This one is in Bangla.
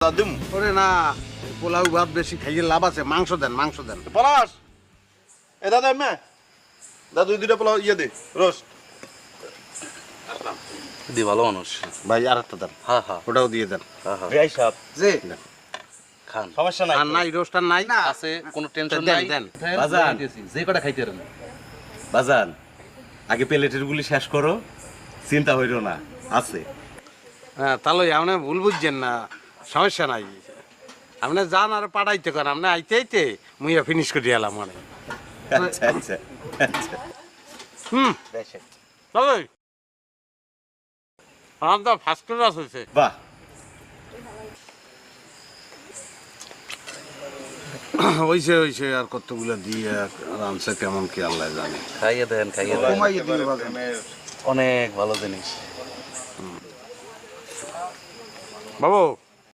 দাদুম ওরে না, পোলাও ভাত বেশি খাইয়ে লাভ আছে, মাংস দেন মাংস দেন। পলাশ এ দাদা এমে দাদু দুইটা পোলাও ইয়ে দে রোস্ট দি ভালো মানুষ। ভাই আর একটা দেন, হ্যাঁ হ্যাঁ ওটাও দিয়ে দেন। এই সাহেব জি খান। সমস্যা নাই আর নাই, রোস্টার নাই না আছে কোনো টেনশন দেন, নাই। দেন। বাজান। যে কটা খাইতে পারেন। বাজান আগে প্লেটের গুলি শেষ করো, চিন্তা হইরো না, আছে। হ্যাঁ তাহলে আপনি ভুল বুঝছেন না, সমস্যা নাই। আপনি যান আর পাঠাইতে করেন, আপনি আইতে আইতে মুইয়া ফিনিশ করে এলাম মানে। আচ্ছা আচ্ছা আচ্ছা। তবে আমার তো ফার্স্ট ক্লাস হয়েছে। বাহ, হয়েছে হয়েছে, আর কতগুলো দিয়ে রানছে কেমন কি আল্লাহ জানে। খাইয়ে দেন খাইয়ে দেন, অনেক ভালো জিনিস। বাবু